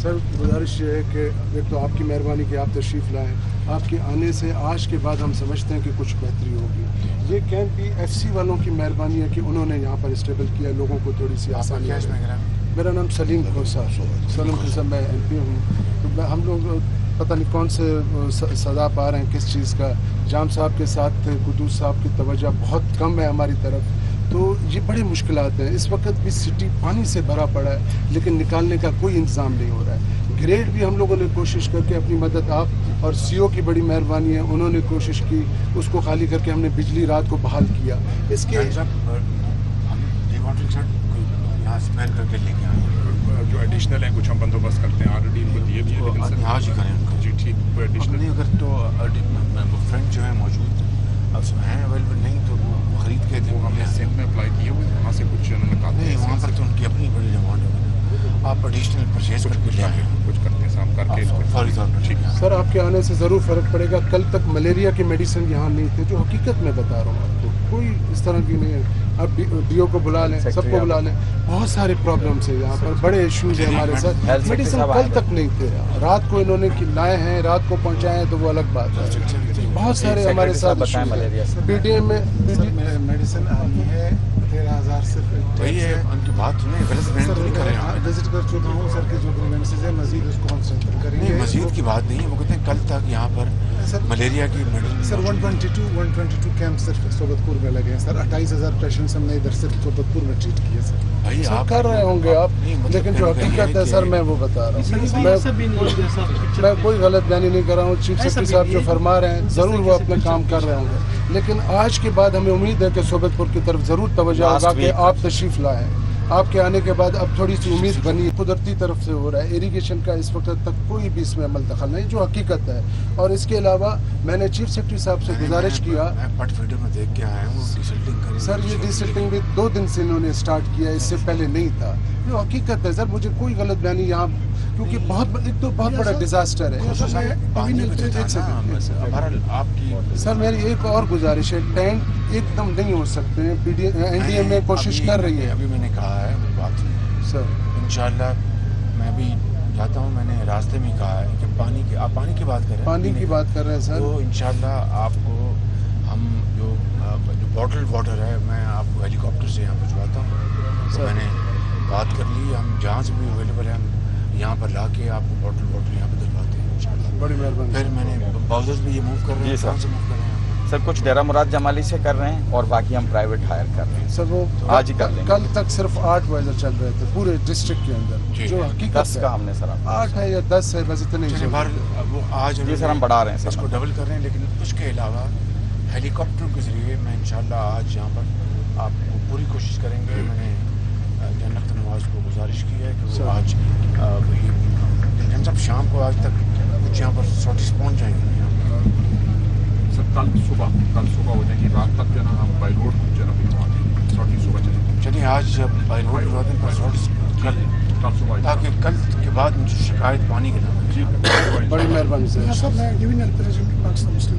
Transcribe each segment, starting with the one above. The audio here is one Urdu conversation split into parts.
سر گزارش یہ ہے کہ ایک تو آپ کی مہربانی کہ آپ تشریف لائیں. آپ کے آنے سے آج کے بعد ہم سمجھتے ہیں کہ کچھ بہتری ہوگی. یہ کیمپ بھی ایف سی والوں کی مہربانی ہے کہ انہوں نے یہاں پر اسٹیبل کیا, لوگوں کو تھوڑی سی آسانی. میرا نام سلیم کھوسا میں ایم پی ہوں. تو ہم لوگ پتہ نہیں کون سے صدا پا رہے ہیں کس چیز کا. جام صاحب کے ساتھ تھے, قدوس صاحب کی توجہ بہت کم ہے ہماری طرف. تو یہ بڑی مشکلات ہیں. اس وقت بھی سٹی پانی سے بھرا پڑا ہے لیکن نکالنے کا کوئی انتظام نہیں ہو رہا ہے. گریڈ بھی ہم لوگوں نے کوشش کر کے اپنی مدد, آپ اور سی او کی بڑی مہربانی ہے, انہوں نے کوشش کی, اس کو خالی کر کے ہم نے بجلی رات کو بحال کیا. اس کے جو ایڈیشنل ہیں کچھ ہم بندوبست کرتے ہیں, آلریڈی ان کو دیے بھی ہیں, لیکن آج ہی کریں جی ٹھیک. کوئی ایڈیشنل نہیں اگر تو فرینڈ جو ہے موجود ہیں اویلیبل نہیں تو وہ خرید کے وہ ہم نے سندھ میں اپلائی کیے ہوئے, وہاں سے کچھ انہوں نے کہا نہیں, وہاں پر تو ان کی اپنی بڑی ڈیمانڈ ہے. آپ ایڈیشنل پرچیز کر کے لے آئیں, کچھ کرتے ہیں سام کر کے فوری طور پر. سر آپ کے آنے سے ضرور فرق پڑے گا. کل تک ملیریا کے میڈیسن یہاں نہیں تھے, جو حقیقت میں بتا رہا ہوں آپ کو, کوئی اس طرح کی نہیں ہے. اب ڈی او کو بلا لیں, سب کو بلا لیں. بہت سارے پرابلمس ہیں یہاں پر, بڑے ایشوز ہیں ہمارے ساتھ. میڈیسن کل تک نہیں تھے, رات کو انہوں نے لائے ہیں, رات کو پہنچائے ہیں تو وہ الگ بات ہے. بہت سارے ہمارے ساتھ پی ڈی ایم میں میڈیسن آئی ہے 13,000 صرف. وہی ہے ان کی بات سنیں, غلط بیان تو نہیں کر رہے ہیں. وزٹ کر چکا ہوں سر کے جو گریوینسز ہیں, مزید اس کو ہم سینٹر کریں گے. نہیں, مزید کی بات نہیں ہے. وہ کہتے ہیں کل تک یہاں پر ملیریا کی میڈیسن سر 122 کیمپ صرف صوبت پور میں لگے ہیں سر. 28,000 پیشنٹس ہم نے ادھر صرف صوبت پور میں ٹریٹ کیے سر. بھائی آپ کر رہے ہوں گے آپ, لیکن جو حقیقت ہے سر میں وہ بتا رہا ہوں. میں کوئی غلط بیانی نہیں کر رہا ہوں. چیف سیکرٹری صاحب جو فرما رہے ہیں ضرور وہ اپنے کام کر رہے ہوں گے, لیکن آج کے بعد ہمیں امید ہے کہ صوبت پور کی طرف ضرور توجہ ہوگا کہ آپ تشریف لائیں. آپ کے آنے کے بعد اب تھوڑی سی امید بنی. قدرتی طرف سے ہو رہا ہے, اریگیشن کا اس وقت تک کوئی بھی اس میں عمل دخل نہیں, جو حقیقت ہے. اور اس کے علاوہ میں نے چیف سیکرٹری صاحب سے گزارش کیا, میں پٹ فیڈر میں دیکھ کے آیا ہوں ڈیسلٹنگ کری. سر یہ ڈیسلٹنگ بھی 2 دن سے انہوں نے اسٹارٹ کیا, اس سے پہلے نہیں تھا. جو حقیقت ہے سر, مجھے کوئی غلط بیانی یہاں, کیونکہ ایک تو بہت بڑا ڈیزاسٹر ہے. سر میری ایک اور گزارش ہے, ٹینک ایک دم نہیں ہو سکتے ہیں. این ڈی اے میں کوشش کر رہی ہے. ابھی میں نے کہا ہے بات سر, انشاءاللہ میں بھی جاتا ہوں. میں نے راستے میں کہا ہے کہ آپ پانی کی بات کر رہے ہیں, پانی کی بات کر رہے ہیں سر. تو انشاءاللہ آپ کو ہم جو باٹل واٹر ہے میں آپ کو ہیلی کاپٹر سے یہاں پہنچواتا ہوں. تو میں نے بات کر لی, ہم جہاں سے بھی اویلیبل ہے ہم یہاں پر لا کے آپ کو باٹل واٹر یہاں پہ دلواتے ہیں انشاءاللہ. بڑی مہربانی. پھر میں نے باؤزرز بھی یہ موو کر رہے ہیں, کہاں سے موو کر رہے ہیں سر؟ کچھ ڈیرہ مراد جمالی سے کر رہے ہیں اور باقی ہم پرائیویٹ ہائر کر رہے ہیں. سر وہ آج ہی کر لیں گے. کل تک صرف 8 وائزر چل رہے تھے پورے ڈسٹرکٹ کے اندر, جو حقیقت 10 کا ہم نے سر 8 ہے یا 10 ہے, بس اتنے ہی. وہ آج جی سر ہم بڑھا رہے ہیں, اس کو ڈبل کر رہے ہیں. لیکن اس کے علاوہ ہیلی کاپٹر کے ذریعے میں انشاءاللہ آج یہاں پر آپ کو پوری کوشش کریں گے. میں نے جنرل اختر نواز کو گزارش کی ہے کہ وہ آج شام کو آج تک کچھ یہاں پر سارٹیز پہنچ جائیں گے. سر کل صبح ہو جائیں گی, رات تک جو ہے نا ہم بائی روڈ جو ہے نا سارٹی صبح چلیے آج بائی روڈ کروا دیں پر سارٹیز کل صبح, تاکہ کل کے بعد مجھے شکایت پانی کے نام. جی بڑی مہربانی سر. سر میں ڈویژنل پریزیڈنٹ پاکستان مسلم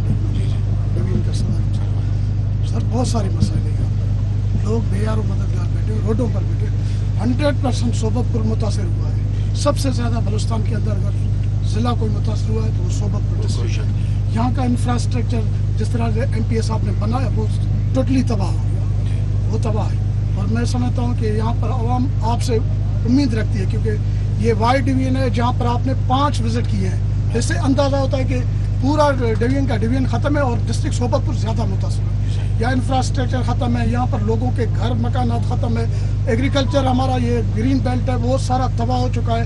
ڈویژن کا صدر. سر بہت سارے مسائل ہیں یہاں پر, لوگ بے یار و مددگار بیٹھے, روڈوں پر بیٹھے. 100% صوبت پور متاثر ہوا ہے. سب سے زیادہ بلوچستان کے اندر اگر ضلع کوئی متاثر ہوا ہے تو وہ صوبت پور ڈسٹرکٹ. یہاں کا انفراسٹرکچر جس طرح سے ایم پی ایس آپ نے بنایا وہ ٹوٹلی تباہ ہو گیا, وہ تباہ ہے. اور میں سمجھتا ہوں کہ یہاں پر عوام آپ سے امید رکھتی ہے, کیونکہ یہ وائی ڈویژن ہے جہاں پر آپ نے 5 وزٹ کیے ہیں. اس سے اندازہ ہوتا ہے کہ پورا ڈویژن ختم ہے اور ڈسٹرکٹ صوبت پور زیادہ متاثر ہے. یا انفراسٹرکچر ختم ہے, یہاں پر لوگوں کے گھر مکانات ختم ہے. ایگریکلچر ہمارا یہ گرین بیلٹ ہے وہ سارا تباہ ہو چکا ہے.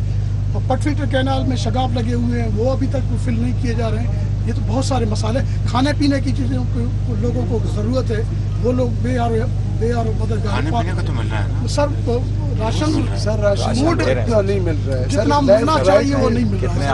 اور پٹ فلٹر کینال میں شگاف لگے ہوئے ہیں, وہ ابھی تک فل نہیں کیے جا رہے ہیں. یہ تو بہت سارے مسائل ہیں. کھانے پینے کی چیزوں کو لوگوں کو ضرورت ہے, وہ لوگ بے یار مددگار. کھانے پینے کا تو مل رہا ہے نا سر, راشن سر راشن نہیں مل رہا ہے, جتنا ملنا چاہیے وہ نہیں مل رہا ہے.